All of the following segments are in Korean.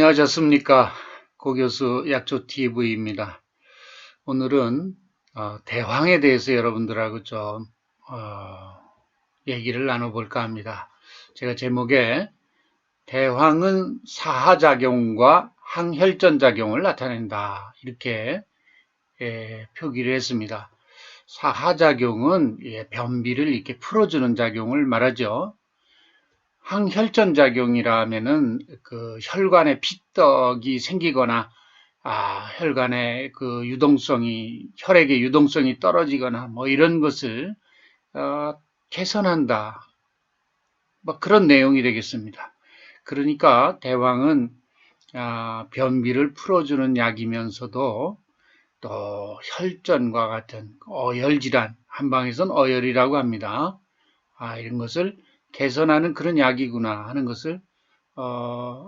안녕하셨습니까? 고교수 약초TV입니다. 오늘은 대황에 대해서 여러분들하고 좀 얘기를 나눠볼까 합니다. 제가 제목에 대황은 사하작용과 항혈전작용을 나타낸다 이렇게 표기를 했습니다. 사하작용은 변비를 이렇게 풀어주는 작용을 말하죠. 항혈전작용이라 하면은 그 혈관에 피떡이 생기거나 혈관의 그 유동성이 혈액의 유동성이 떨어지거나 뭐 이런 것을 개선한다. 뭐 그런 내용이 되겠습니다. 그러니까 대왕은 변비를 풀어주는 약이면서도 또 혈전과 같은 어혈질환, 한방에선 어혈이라고 합니다. 이런 것을 개선하는 그런 약이구나 하는 것을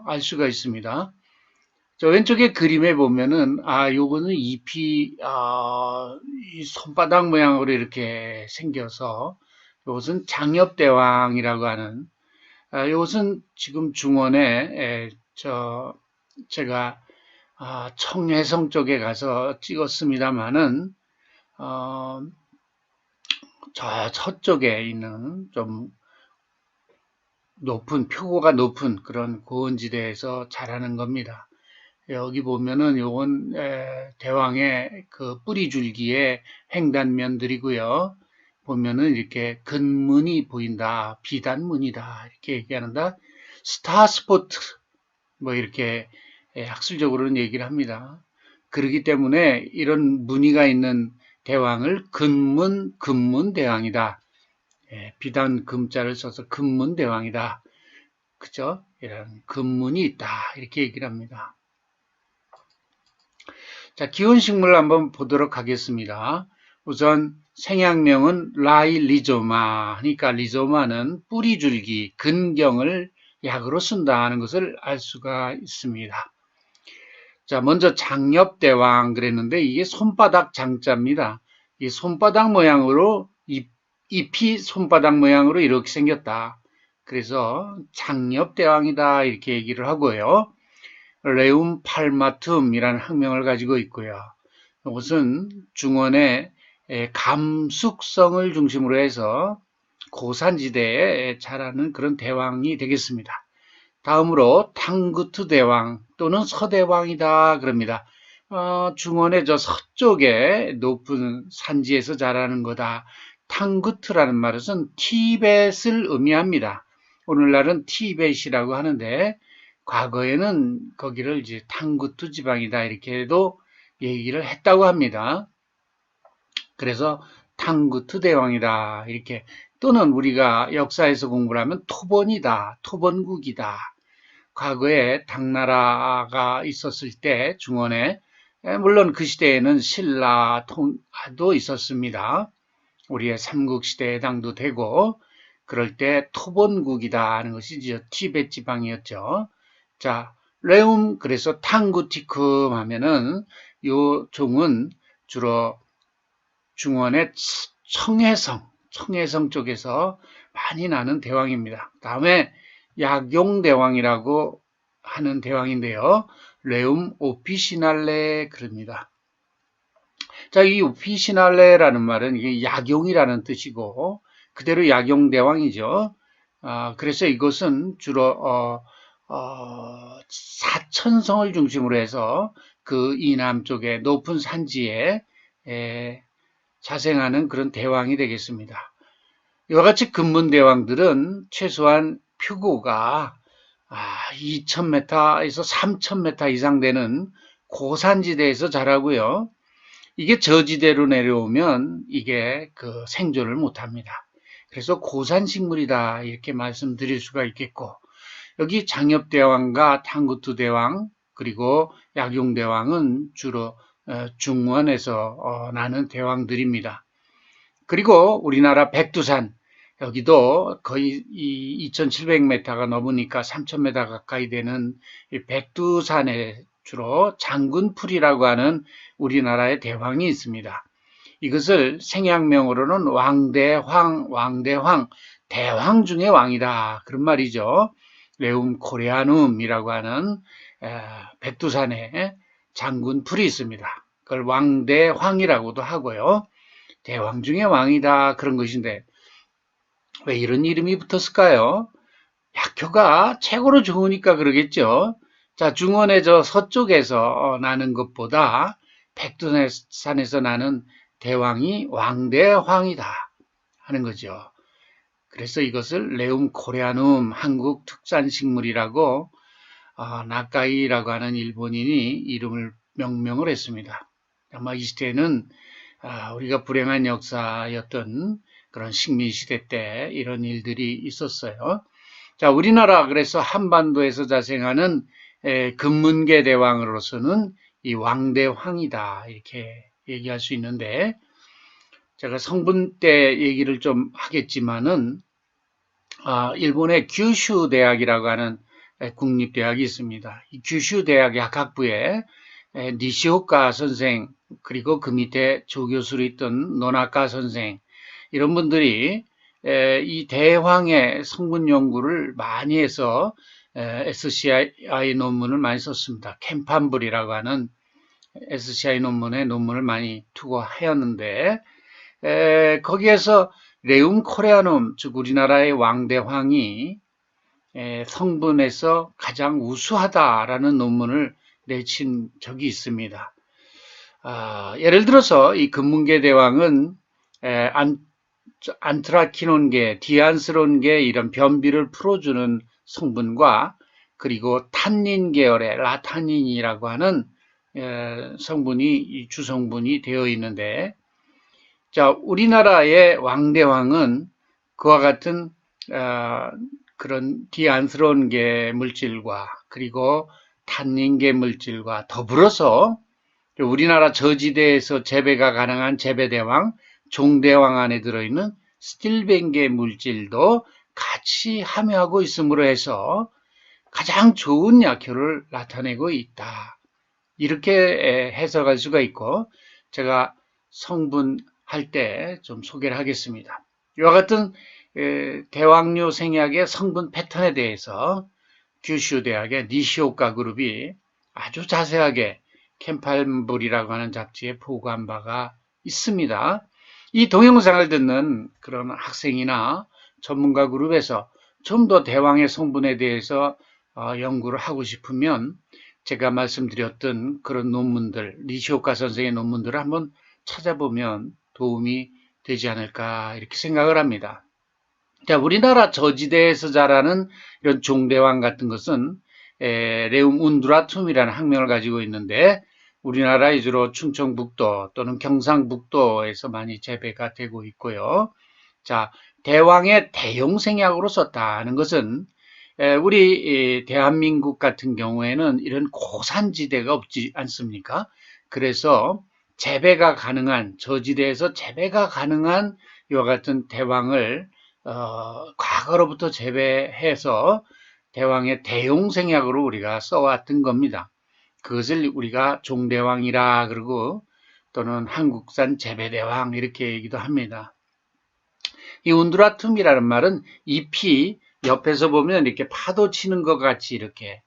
알 수가 있습니다. 저 왼쪽에 그림에 보면은 요거는 잎이 이 손바닥 모양으로 이렇게 생겨서 이것은 장엽대왕이라고 하는 이것은 지금 중원에 제가 청해성 쪽에 가서 찍었습니다만은 저 서쪽에 있는 좀 높은 표고가 높은 그런 고원지대에서 자라는 겁니다. 여기 보면은 요건 대왕의 그 뿌리줄기의 횡단면들이고요. 보면은 이렇게 근문이 보인다, 비단문이다 이렇게 얘기하는다. 스타 스포트 뭐 이렇게 학술적으로는 얘기를 합니다. 그렇기 때문에 이런 무늬가 있는 대왕을 근문대왕이다. 비단 금자를 써서 근문대왕이다. 그죠? 이런 근문이 있다. 이렇게 얘기를 합니다. 자, 기원식물을 한번 보도록 하겠습니다. 우선 생약명은 라이리조마. 그러니까 리조마는 뿌리줄기, 근경을 약으로 쓴다는 것을 알 수가 있습니다. 자, 먼저 장엽대왕 그랬는데 이게 손바닥 장자입니다. 이 손바닥 모양으로 잎이 손바닥 모양으로 이렇게 생겼다. 그래서 장엽대왕이다 이렇게 얘기를 하고요. 레움 팔마툼이라는 학명을 가지고 있고요. 이것은 중원의 감숙성을 중심으로 해서 고산지대에 자라는 그런 대왕이 되겠습니다. 다음으로 탕구트 대왕 또는 서대왕이다 그럽니다. 중원의 저 서쪽에 높은 산지에서 자라는 거다. 탕구트라는 말은 티벳을 의미합니다. 오늘날은 티벳이라고 하는데 과거에는 거기를 이제 탕구트 지방이다 이렇게도 얘기를 했다고 합니다. 그래서 탕구트 대왕이다 이렇게 또는 우리가 역사에서 공부를 하면 토본이다, 토본국이다. 과거에 당나라가 있었을 때 중원에 물론 그 시대에는 신라도 있었습니다. 우리의 삼국시대에 해당도 되고 그럴 때 토본국이다 하는 것이 티벳 지방이었죠. 자, 레움 그래서 탕구티쿰 하면은 요 종은 주로 중원의 청해성 쪽에서 많이 나는 대왕입니다. 다음에 약용대왕이라고 하는 대왕인데요. 레움 오피시날레 그럽니다. 자, 이 오피시날레라는 말은 이게 약용이라는 뜻이고 그대로 약용대왕이죠. 그래서 이것은 주로 사천성을 중심으로 해서 그 이남 쪽에 높은 산지에 자생하는 그런 대왕이 되겠습니다. 이와 같이 근문대왕들은 최소한 표고가 2000m에서 3000m 이상 되는 고산지대에서 자라고요. 이게 저지대로 내려오면 이게 그 생존을 못합니다. 그래서 고산식물이다 이렇게 말씀드릴 수가 있겠고 여기 장엽대왕과 탕구투대왕 그리고 약용대왕은 주로 중원에서 나는 대왕들입니다. 그리고 우리나라 백두산 여기도 거의 2700m가 넘으니까 3000m 가까이 되는 백두산에 주로 장군풀이라고 하는 우리나라의 대왕이 있습니다. 이것을 생약명으로는 왕대황, 대왕 중의 왕이다 그런 말이죠. 레움 코레아눔이라고 하는 백두산에 장군 풀이 있습니다. 그걸 왕대황이라고도 하고요. 대왕 중에 왕이다 그런 것인데 왜 이런 이름이 붙었을까요? 약효가 최고로 좋으니까 그러겠죠. 자, 중원의 저 서쪽에서 나는 것보다 백두산에서 나는 대왕이 왕대황이다 하는 거죠. 그래서 이것을 레움 코레아눔 한국 특산식물이라고 나카이라고 하는 일본인이 이름을 명명을 했습니다. 아마 이 시대는 우리가 불행한 역사였던 그런 식민시대 때 이런 일들이 있었어요. 자, 우리나라 그래서 한반도에서 자생하는 금문계 대왕으로서는 이 왕대황이다 이렇게 얘기할 수 있는데 제가 성분 때 얘기를 좀 하겠지만은 일본의 규슈 대학이라고 하는 국립대학이 있습니다. 이 규슈 대학 약학부에 니시오카 선생 그리고 그 밑에 조교수로 있던 노나카 선생 이런 분들이 이 대황의 성분 연구를 많이 해서 SCI 논문을 많이 썼습니다. 캠판불이라고 하는 SCI 논문을 많이 투고하였는데 거기에서 레움 코레아눔 즉 우리나라의 왕대황이 성분에서 가장 우수하다라는 논문을 내친 적이 있습니다. 예를 들어서 이 금문계 대왕은 안트라키논계, 디안스론계 이런 변비를 풀어주는 성분과 그리고 탄닌 계열의 라타닌이라고 하는 성분이 주성분이 되어 있는데 자, 우리나라의 왕대황은 그와 같은 그런 디안스론계 물질과 그리고 탄닌계 물질과 더불어서 우리나라 저지대에서 재배가 가능한 재배대왕, 종대왕 안에 들어있는 스틸벤계 물질도 같이 함유하고 있음으로 해서 가장 좋은 약효를 나타내고 있다. 이렇게 해석할 수가 있고 제가 성분 할 때 좀 소개를 하겠습니다. 이와 같은 대왕류 생약의 성분 패턴에 대해서 규슈 대학의 니시오카 그룹이 아주 자세하게 캠팔물이라고 하는 잡지에 보고한 바가 있습니다. 이 동영상을 듣는 그런 학생이나 전문가 그룹에서 좀 더 대왕의 성분에 대해서 연구를 하고 싶으면 제가 말씀드렸던 그런 논문들, 니시오카 선생의 논문들을 한번 찾아보면 도움이 되지 않을까 이렇게 생각을 합니다. 자, 우리나라 저지대에서 자라는 이런 종대왕 같은 것은 레움 운두라툼이라는 학명을 가지고 있는데 우리나라의 주로 충청북도 또는 경상북도에서 많이 재배가 되고 있고요. 자, 대왕의 대용생약으로 썼다는 것은 우리 대한민국 같은 경우에는 이런 고산지대가 없지 않습니까? 그래서 재배가 가능한 저지대에서 재배가 가능한 이와 같은 대왕을 과거로부터 재배해서 대왕의 대용생약으로 우리가 써왔던 겁니다. 그것을 우리가 종대왕이라 그러고 또는 한국산 재배대왕 이렇게 얘기도 합니다. 이 운두라툼이라는 말은 잎이 옆에서 보면 이렇게 파도 치는 것 같이 이렇게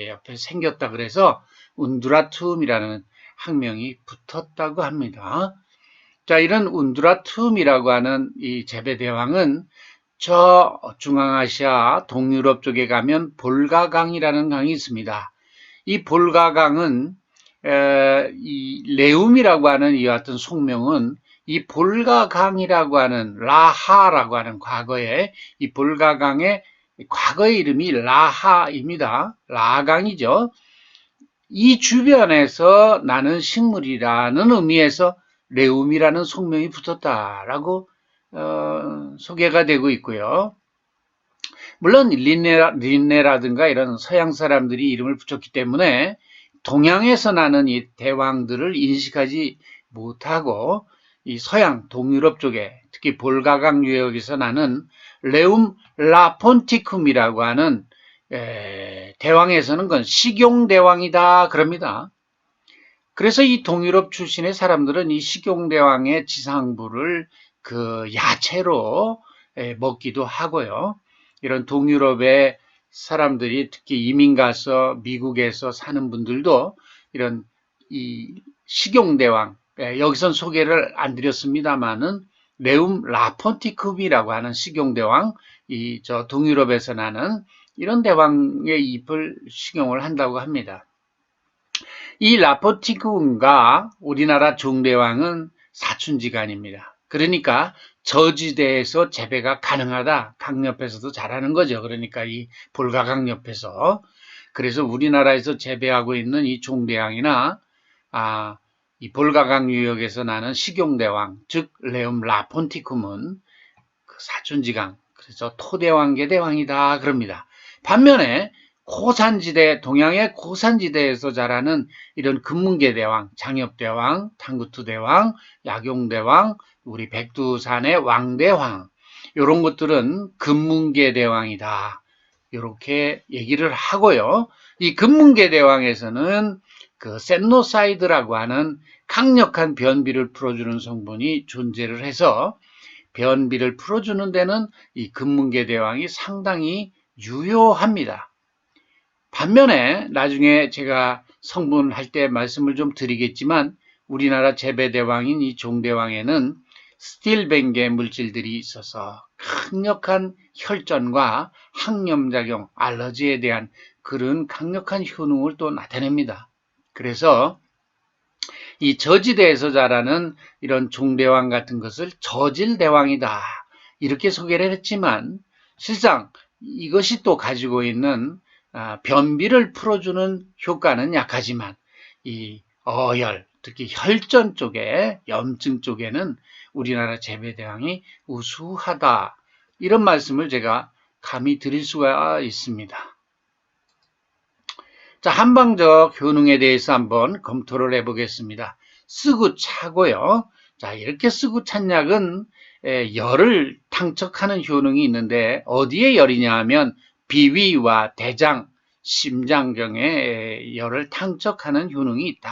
옆에 생겼다 그래서 운두라툼이라는 학명이 붙었다고 합니다. 자, 이런 운두라툼이라고 하는 이 재배대왕은 저 중앙아시아 동유럽 쪽에 가면 볼가강이라는 강이 있습니다. 이 볼가강은 이 레움이라고 하는 이와 같은 속명은 이 볼가강이라고 하는 라하라고 하는 과거에 이 볼가강의 과거의 이름이 라하입니다. 라강이죠. 이 주변에서 나는 식물이라는 의미에서 레움이라는 속명이 붙었다라고 소개가 되고 있고요. 물론 린네라든가 이런 서양 사람들이 이름을 붙였기 때문에 동양에서 나는 이 대왕들을 인식하지 못하고 이 서양 동유럽 쪽에 특히 볼가강 유역에서 나는 레움 라폰티쿰이라고 하는 대왕에서는 그건 식용대왕이다 그럽니다. 그래서 이 동유럽 출신의 사람들은 이 식용대왕의 지상부를 그 야채로 먹기도 하고요. 이런 동유럽의 사람들이 특히 이민 가서 미국에서 사는 분들도 이런 이 식용대왕, 여기선 소개를 안 드렸습니다만은 레움 라폰티쿰이라고 하는 식용대왕, 저 동유럽에서 나는 이런 대왕의 잎을 식용을 한다고 합니다. 이 라폰티쿰과 우리나라 종대왕은 사촌지간입니다. 그러니까 저지대에서 재배가 가능하다. 강옆에서도 잘하는 거죠. 그러니까 이 볼가강 옆에서. 그래서 우리나라에서 재배하고 있는 이 종대왕이나 이 볼가강 유역에서 나는 식용대왕, 즉 레움 라폰티쿰은 그 사촌지강, 그래서 토대왕계 대왕이다 그럽니다. 반면에 고산지대, 동양의 고산지대에서 자라는 이런 금문계 대왕, 장엽대왕, 탕구투대왕, 약용대왕, 우리 백두산의 왕대왕, 이런 것들은 금문계 대왕이다. 이렇게 얘기를 하고요. 이 금문계 대왕에서는 그 센노사이드라고 하는 강력한 변비를 풀어주는 성분이 존재를 해서 변비를 풀어주는 데는 이 금문계 대왕이 상당히 유효합니다. 반면에 나중에 제가 성분 할 때 말씀을 좀 드리겠지만 우리나라 재배대왕인 이 종대왕에는 스틸벤계 물질들이 있어서 강력한 혈전과 항염작용, 알러지에 대한 그런 강력한 효능을 또 나타냅니다. 그래서 이 저지대에서 자라는 이런 종대왕 같은 것을 저질대왕이다. 이렇게 소개를 했지만 실상 이것이 또 가지고 있는 변비를 풀어주는 효과는 약하지만 이 어혈, 특히 혈전 쪽에 염증 쪽에는 우리나라 재배대왕이 우수하다. 이런 말씀을 제가 감히 드릴 수가 있습니다. 자, 한방적 효능에 대해서 한번 검토를 해보겠습니다. 쓰고 차고요. 자, 이렇게 쓰고 찬 약은 열을 탕촉하는 효능이 있는데 어디에 열이냐 하면 비위와 대장, 심장경에 열을 탕촉하는 효능이 있다.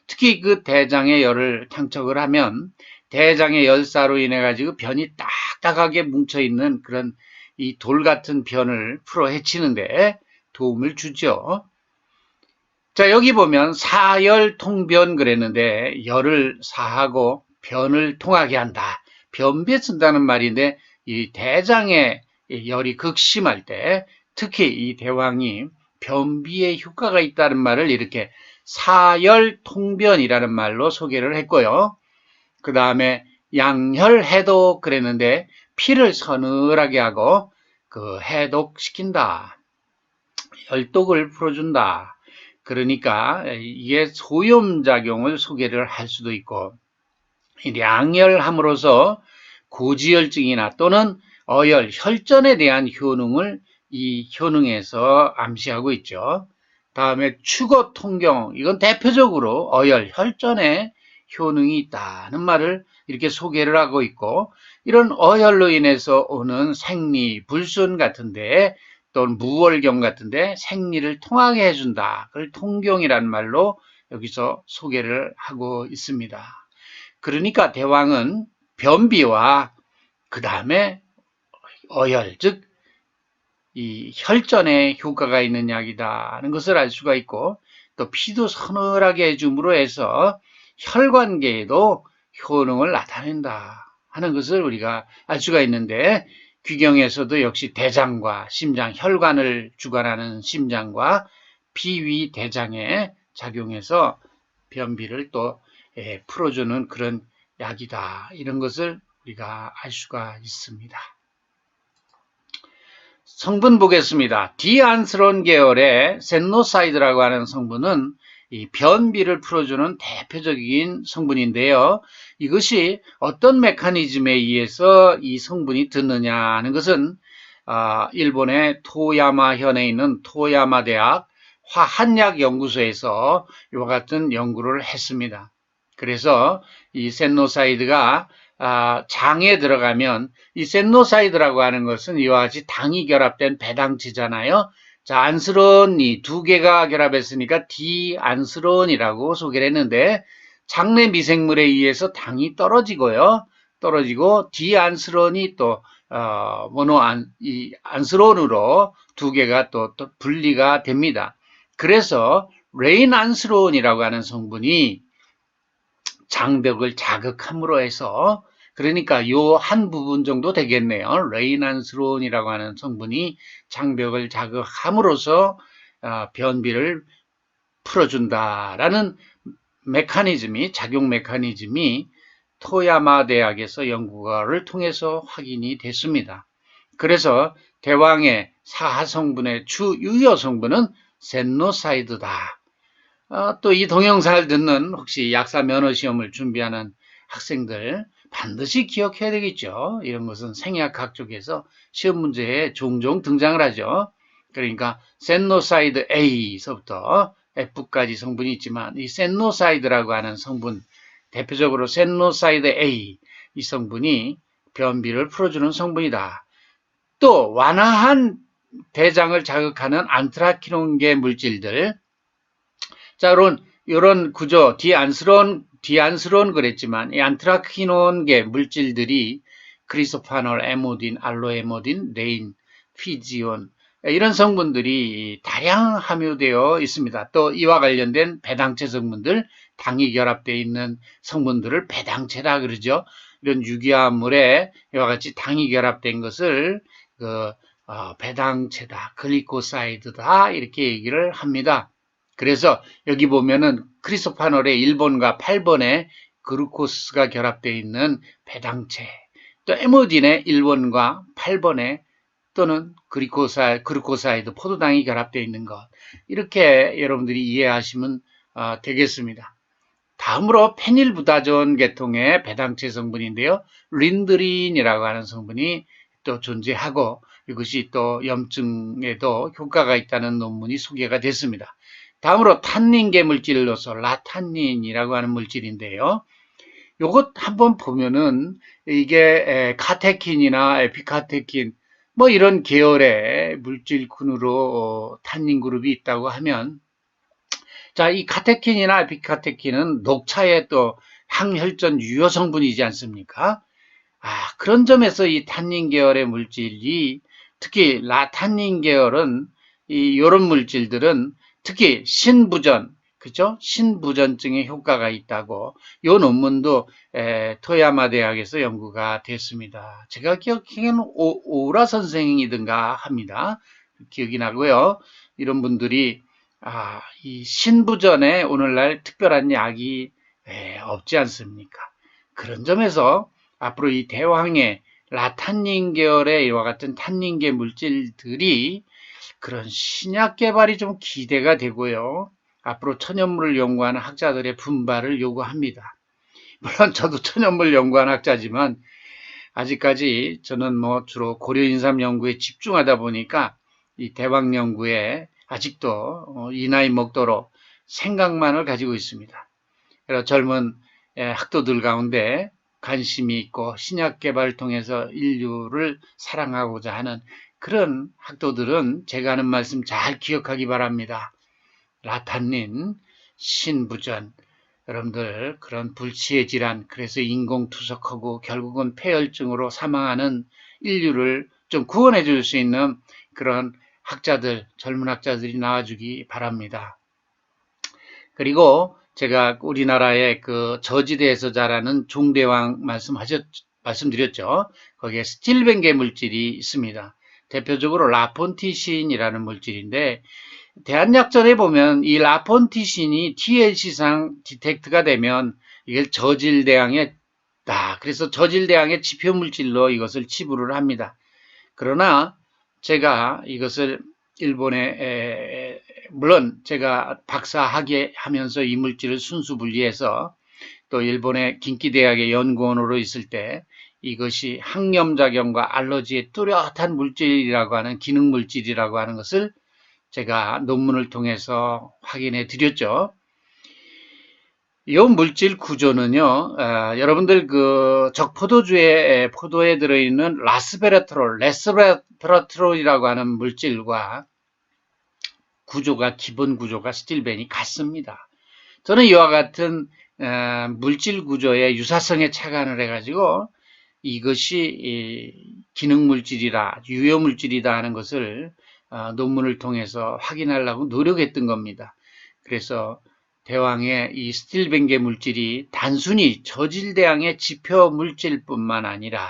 특히 그 대장의 열을 탕촉을 하면 대장의 열사로 인해 가지고 변이 딱딱하게 뭉쳐있는 그런 이 돌 같은 변을 풀어 헤치는데 도움을 주죠. 자, 여기 보면 사열통변 그랬는데 열을 사하고 변을 통하게 한다. 변비에 쓴다는 말인데 이 대장의 열이 극심할 때 특히 이 대왕이 변비에 효과가 있다는 말을 이렇게 사열통변이라는 말로 소개를 했고요. 그 다음에 양혈해독 그랬는데 피를 서늘하게 하고 그 해독시킨다. 혈독을 풀어준다. 그러니까 이게 소염작용을 소개를 할 수도 있고 양혈함으로써 고지혈증이나 또는 어혈, 혈전에 대한 효능을 이 효능에서 암시하고 있죠. 다음에 축어통경, 이건 대표적으로 어혈, 혈전에 효능이 있다는 말을 이렇게 소개를 하고 있고 이런 어혈로 인해서 오는 생리, 불순 같은데 또는 무월경 같은데 생리를 통하게 해준다. 그걸 통경이라는 말로 여기서 소개를 하고 있습니다. 그러니까 대왕은 변비와 그 다음에 어혈, 즉 이 혈전에 효과가 있는 약이다는 것을 알 수가 있고 또 피도 서늘하게 해줌으로 해서 혈관계에도 효능을 나타낸다 하는 것을 우리가 알 수가 있는데 귀경에서도 역시 대장과 심장, 혈관을 주관하는 심장과 비위 대장에 작용해서 변비를 또 풀어주는 그런 약이다. 이런 것을 우리가 알 수가 있습니다. 성분 보겠습니다. 디안스론 계열의 센노사이드라고 하는 성분은 이 변비를 풀어주는 대표적인 성분인데요. 이것이 어떤 메커니즘에 의해서 이 성분이 듣느냐 하는 것은 일본의 토야마현에 있는 토야마 대학 화한약연구소에서 이와 같은 연구를 했습니다. 그래서 이 센노사이드가 장에 들어가면 이 센노사이드라고 하는 것은 이와 같이 당이 결합된 배당치잖아요. 자, 안스론이 두 개가 결합했으니까 디안스론이라고 소개를 했는데 장내 미생물에 의해서 당이 떨어지고요. 떨어지고 디안스론이 또 이 안스론으로 두 개가 또 분리가 됩니다. 그래서 레인 안스론이라고 하는 성분이 장벽을 자극함으로 해서, 그러니까 요 한 부분 정도 되겠네요. 레인 안스론이라고 하는 성분이 장벽을 자극함으로써 변비를 풀어준다라는 작용 메커니즘이 토야마 대학에서 연구를 통해서 확인이 됐습니다. 그래서 대왕의 사하성분의 주 유효 성분은 센노사이드다. 또 이 동영상을 듣는 혹시 약사 면허 시험을 준비하는 학생들 반드시 기억해야 되겠죠. 이런 것은 생약학 쪽에서 시험 문제에 종종 등장을 하죠. 그러니까 센노사이드 A서부터 F까지 성분이 있지만 이 센노사이드라고 하는 성분, 대표적으로 센노사이드 A, 이 성분이 변비를 풀어주는 성분이다. 또 완화한 대장을 자극하는 안트라키논계 물질들, 자, 이런 구조, 디안스론 그랬지만, 이 안트라키논계 물질들이 크리소파놀, 에모딘, 알로에모딘, 레인, 피지온, 이런 성분들이 다량 함유되어 있습니다. 또 이와 관련된 배당체 성분들, 당이 결합되어 있는 성분들을 배당체라 그러죠. 이런 유기화합물에 이와 같이 당이 결합된 것을 배당체다, 글리코사이드다 이렇게 얘기를 합니다. 그래서 여기 보면은 크리소파놀의 1번과 8번에 그루코스가 결합되어 있는 배당체, 또 에모딘의 1번과 8번에 또는 그루코사이드, 포도당이 결합되어 있는 것, 이렇게 여러분들이 이해하시면 되겠습니다. 다음으로 페닐부다존 계통의 배당체 성분인데요. 린드린이라고 하는 성분이 또 존재하고 이것이 또 염증에도 효과가 있다는 논문이 소개가 됐습니다. 다음으로 탄닌계 물질로서 라탄닌이라고 하는 물질인데요. 요것 한번 보면은 이게 카테킨이나 에피카테킨 뭐 이런 계열의 물질군으로 탄닌 그룹이 있다고 하면, 자, 이 카테킨이나 에피카테킨은 녹차의 또 항혈전 유효 성분이지 않습니까? 그런 점에서 이 탄닌 계열의 물질이, 특히 라탄닌 계열은 이런 물질들은 특히 신부전, 그죠? 신부전증에 효과가 있다고 이 논문도 토야마 대학에서 연구가 됐습니다. 제가 기억하기에는 오라 선생이든가 합니다. 기억이 나고요. 이런 분들이 이 신부전에 오늘날 특별한 약이 없지 않습니까? 그런 점에서 앞으로 이 대왕의 라탄닌 계열의 이와 같은 탄닌계 물질들이 그런 신약 개발이 좀 기대가 되고요. 앞으로 천연물을 연구하는 학자들의 분발을 요구합니다. 물론 저도 천연물 연구하는 학자지만 아직까지 저는 뭐 주로 고려인삼 연구에 집중하다 보니까 이 대왕 연구에 아직도 이 나이 먹도록 생각만을 가지고 있습니다. 그래서 젊은 학도들 가운데 관심이 있고 신약 개발을 통해서 인류를 사랑하고자 하는 그런 학도들은 제가 하는 말씀 잘 기억하기 바랍니다. 라탄닌, 신부전, 여러분들 그런 불치의 질환, 그래서 인공투석하고 결국은 폐혈증으로 사망하는 인류를 좀 구원해 줄 수 있는 그런 학자들, 젊은 학자들이 나와주기 바랍니다. 그리고 제가 우리나라의 그 저지대에서 자라는 종대왕 말씀드렸죠. 거기에 스틸벤계 물질이 있습니다. 대표적으로 라폰티신이라는 물질인데, 대한약전에 보면 이 라폰티신이 TLC상 디텍트가 되면 이걸 저질대항에 그래서 저질대항의 지표물질로 이것을 치부를 합니다. 그러나 제가 이것을 일본에 물론 제가 박사학위 하면서 이 물질을 순수 분리해서 또 일본의 긴키대학의 연구원으로 있을 때 이것이 항염작용과 알러지에 뚜렷한 물질이라고 하는 기능물질이라고 하는 것을 제가 논문을 통해서 확인해 드렸죠. 이 물질 구조는요, 여러분들 그 적포도주의 포도에 들어있는 레스베라트롤이라고 하는 물질과 기본 구조가 스틸벤이 같습니다. 저는 이와 같은 물질 구조의 유사성에 착안을 해가지고 이것이 기능물질이라 유효물질이다 하는 것을 논문을 통해서 확인하려고 노력했던 겁니다. 그래서 대왕의 이 스틸벤게 물질이 단순히 저질대왕의 지표 물질뿐만 아니라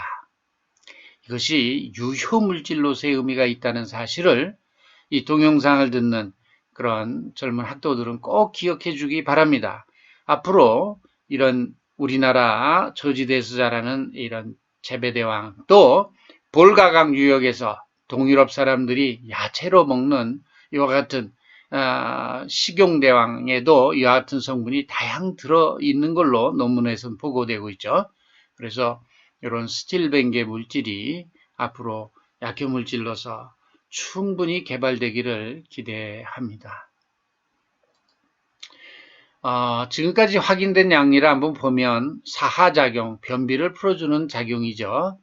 이것이 유효물질로서의 의미가 있다는 사실을 이 동영상을 듣는 그런 젊은 학도들은 꼭 기억해 주기 바랍니다. 앞으로 이런 우리나라 저지대에서 자라는 이런 재배대왕 또 볼가강 유역에서 동유럽 사람들이 야채로 먹는 이와 같은 식용대왕에도 이와 같은 성분이 다양 들어있는 걸로 논문에서는 보고되고 있죠. 그래서 이런 스틸벤게 물질이 앞으로 약효물질로서 충분히 개발되기를 기대합니다. 지금까지 확인된 양리를 한번 보면 사하작용, 변비를 풀어주는 작용이죠.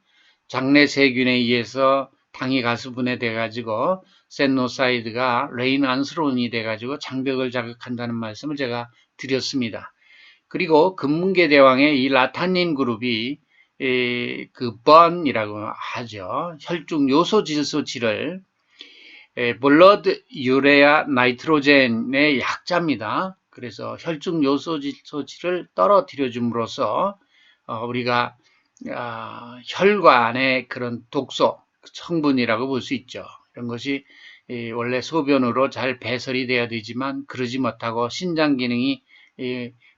장내 세균에 의해서 당이 가수분해 돼가지고 센노사이드가 레인안스론이 돼가지고 장벽을 자극한다는 말씀을 제가 드렸습니다. 그리고 금문계 대왕의 이 라타닌 그룹이 그 번이라고 하죠. 혈중 요소 질소치를 블러드 유레아 나이트로젠의 약자입니다. 그래서 혈중 요소 질소치를 떨어뜨려 줌으로써 우리가 혈관의 그런 독소 성분이라고 볼 수 있죠. 이런 것이 원래 소변으로 잘 배설이 돼야 되지만 그러지 못하고 신장 기능이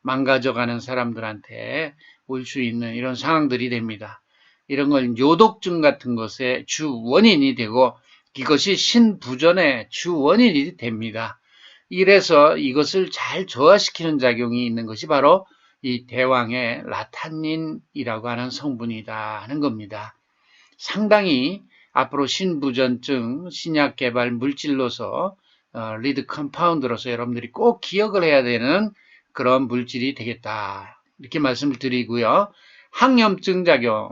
망가져가는 사람들한테 올 수 있는 이런 상황들이 됩니다. 이런 걸 요독증 같은 것의 주 원인이 되고 이것이 신부전의 주 원인이 됩니다. 이래서 이것을 잘 저하시키는 작용이 있는 것이 바로 이 대왕의 라타닌이라고 하는 성분이다 하는 겁니다. 상당히 앞으로 신부전증 신약 개발 물질로서 리드 컴파운드로서 여러분들이 꼭 기억을 해야 되는 그런 물질이 되겠다 이렇게 말씀을 드리고요. 항염증 작용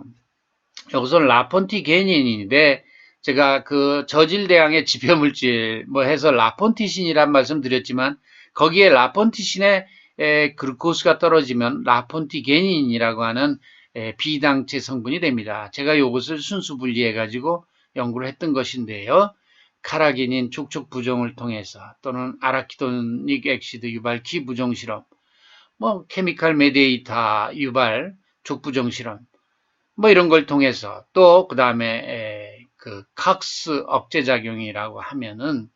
여기서 라폰티게닌인데 제가 그 저질대왕의 지표물질 뭐 해서 라폰티신이란 말씀 드렸지만 거기에 라폰티신의 글루코스가 떨어지면 라폰티게닌이라고 하는 비당체 성분이 됩니다. 제가 이것을 순수 분리해 가지고 연구를 했던 것인데요. 카라기닌 촉촉 부종을 통해서 또는 아라키도닉 액시드 유발 기부종 실험, 뭐 케미칼 메디에이터 유발 족부종 실험, 뭐 이런 걸 통해서 또 그 다음에 그 칵스 억제작용이라고 하면은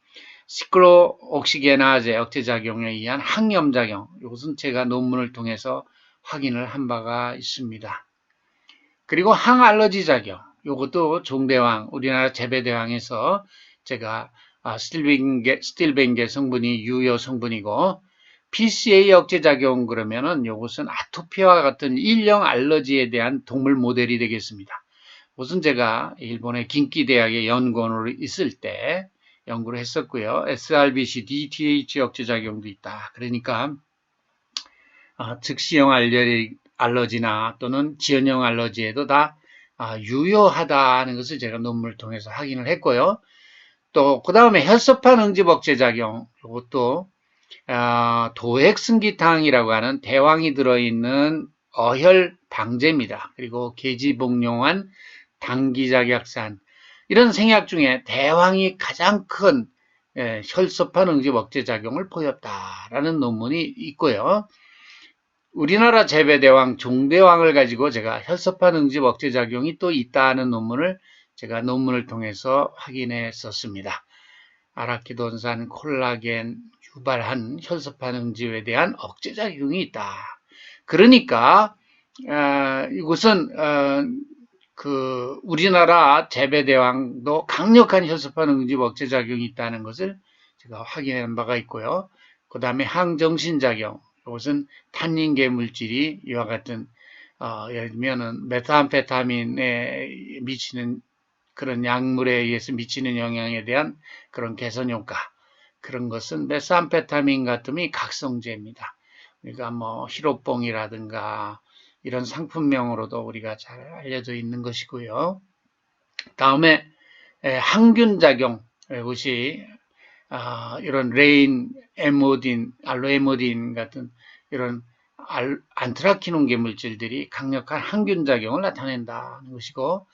시클로옥시게나제 억제작용에 의한 항염작용, 이것은 제가 논문을 통해서 확인을 한 바가 있습니다. 그리고 항알러지 작용, 이것도 종대왕, 우리나라 재배대왕에서 제가 스틸벤게 성분이 유효 성분이고 PCA 억제작용 그러면은 이것은 아토피와 같은 일형 알러지에 대한 동물 모델이 되겠습니다. 우선 제가 일본의 긴키 대학의 연구원으로 있을 때 연구를 했었고요. SRBC, DTH 억제작용도 있다. 그러니까 즉시형 알러지나 또는 지연형 알러지에도 다 유효하다는 것을 제가 논문을 통해서 확인을 했고요. 또 그 다음에 혈소판 응집 억제작용, 이것도 도액승기탕이라고 하는 대왕이 들어있는 어혈 방제입니다. 그리고 계지복용한 당기작약산, 이런 생약 중에 대왕이 가장 큰 혈소판 응집 억제 작용을 보였다라는 논문이 있고요. 우리나라 재배대왕 종대왕을 가지고 제가 혈소판 응집 억제 작용이 또 있다는 논문을 제가 논문을 통해서 확인했었습니다. 아라키돈산 콜라겐 유발한 혈소판 응집에 대한 억제 작용이 있다. 그러니까 이것은 우리나라 재배대왕도 강력한 혈소판 응집 억제 작용이 있다는 것을 제가 확인한 바가 있고요. 그 다음에 항정신작용, 이것은 탄닌계 물질이 이와 같은 예를 들면은 메타암페타민에 미치는 그런 약물에 의해서 미치는 영향에 대한 그런 개선 효과, 그런 것은 메스암페타민 같음이 각성제입니다. 그러니까 뭐 히로뽕이라든가 이런 상품명으로도 우리가 잘 알려져 있는 것이고요. 다음에 항균작용, 이것이 이런 레인 에모딘, 알로에모딘 같은 이런 안트라키논계 물질들이 강력한 항균 작용을 나타낸다는 것이고,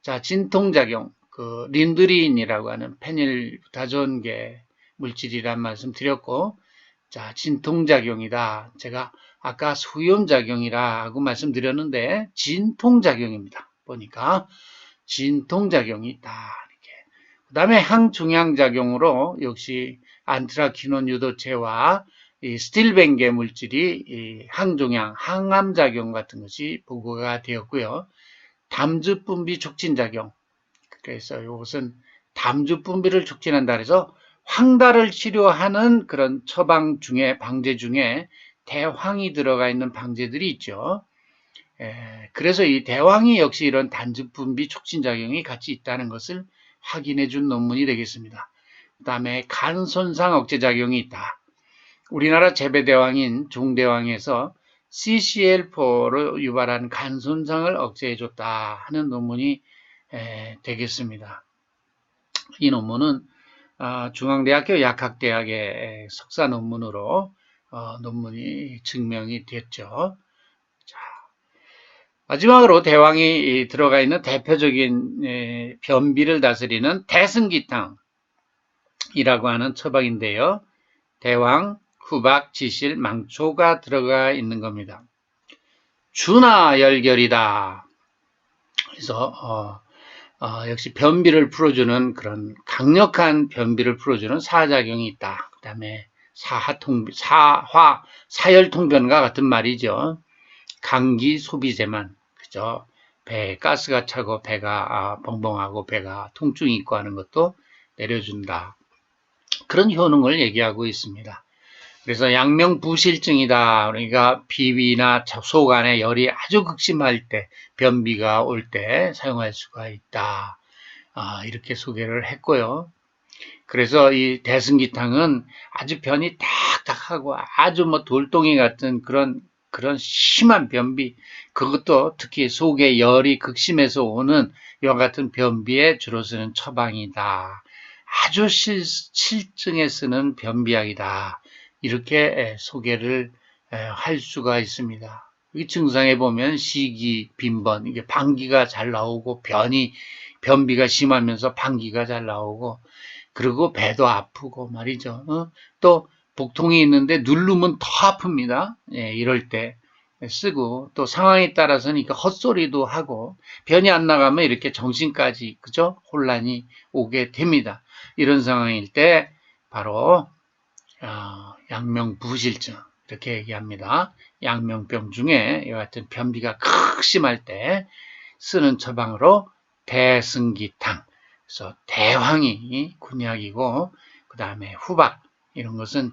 자, 진통작용, 그 린드린이라고 하는 페닐부타존계 물질이란 말씀 드렸고, 자, 진통작용이다. 제가 아까 수염작용이라고 말씀드렸는데 진통작용입니다. 보니까 진통작용이 있다. 이렇게. 그 다음에 항중양작용으로 역시 안트라키논 유도체와 이 스틸벤계 물질이 이 항종양, 항암작용 같은 것이 보고가 되었고요. 담즙분비 촉진작용. 그래서 이것은 담즙분비를 촉진한다 그래서 황달을 치료하는 그런 처방 중에, 방제 중에 대황이 들어가 있는 방제들이 있죠. 그래서 이 대황이 역시 이런 담즙분비 촉진작용이 같이 있다는 것을 확인해 준 논문이 되겠습니다. 그 다음에 간 손상 억제작용이 있다. 우리나라 재배대왕인 종대왕에서 CCL4로 유발한 간 손상을 억제해줬다 하는 논문이 되겠습니다. 이 논문은 중앙대학교 약학대학의 석사 논문으로 논문이 증명이 됐죠. 자, 마지막으로 대왕이 들어가 있는 대표적인 변비를 다스리는 대승기탕이라고 하는 처방인데요. 대왕, 후박, 지실, 망초가 들어가 있는 겁니다. 준하열결이다. 그래서 역시 변비를 풀어주는 그런 강력한 변비를 풀어주는 사작용이 있다. 그 다음에 사열통변과 같은 말이죠. 감기 소비제만, 그죠? 배에 가스가 차고 배가 벙벙하고 배가 통증이 있고 하는 것도 내려준다. 그런 효능을 얘기하고 있습니다. 그래서 양명부실증이다. 그러니까 비위나 속 안에 열이 아주 극심할 때, 변비가 올 때 사용할 수가 있다. 이렇게 소개를 했고요. 그래서 이 대승기탕은 아주 변이 딱딱하고 아주 뭐 돌덩이 같은 그런 심한 변비, 그것도 특히 속에 열이 극심해서 오는 이와 같은 변비에 주로 쓰는 처방이다. 아주 실증에 쓰는 변비약이다. 이렇게 소개를 할 수가 있습니다. 이 증상에 보면 시기, 빈번, 이게 방기가 잘 나오고 변비가 심하면서 방기가 잘 나오고, 그리고 배도 아프고 말이죠. 또 복통이 있는데 누르면 더 아픕니다. 이럴 때 쓰고, 또 상황에 따라서는 이렇게 헛소리도 하고, 변이 안 나가면 이렇게 정신까지, 그죠? 혼란이 오게 됩니다. 이런 상황일 때 바로 양명부실증 이렇게 얘기합니다. 양명병 중에 이와 같은 변비가 극심할 때 쓰는 처방으로 대승기탕, 그래서 대황이 군약이고, 그 다음에 후박, 이런 것은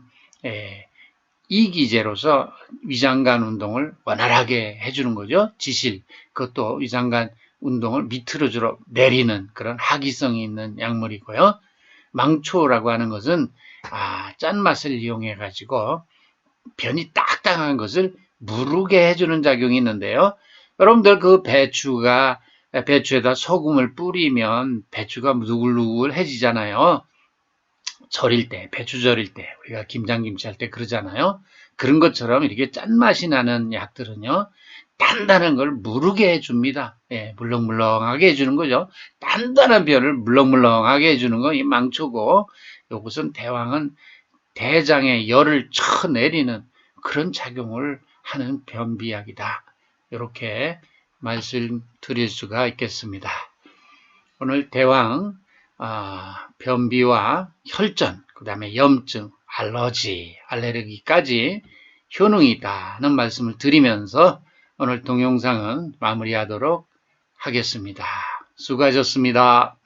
이기제로서 위장관 운동을 원활하게 해주는 거죠. 지실, 그것도 위장관 운동을 밑으로 주로 내리는 그런 하기성이 있는 약물이고요. 망초라고 하는 것은 짠맛을 이용해 가지고 변이 딱딱한 것을 무르게 해주는 작용이 있는데요. 여러분들 그 배추에다 소금을 뿌리면 배추가 누글누글해지잖아요. 절일 때, 배추 절일 때, 우리가 김장김치 할 때 그러잖아요. 그런 것처럼 이렇게 짠맛이 나는 약들은요, 단단한 걸 무르게 해줍니다. 물렁물렁하게 해주는 거죠. 단단한 변을 물렁물렁하게 해주는 거 이 망초고, 이것은 대왕은 대장에 열을 쳐내리는 그런 작용을 하는 변비약이다. 이렇게 말씀드릴 수가 있겠습니다. 오늘 대왕 변비와 혈전, 그 다음에 염증, 알레르기까지 효능이 있다는 말씀을 드리면서 오늘 동영상은 마무리하도록 하겠습니다. 수고하셨습니다.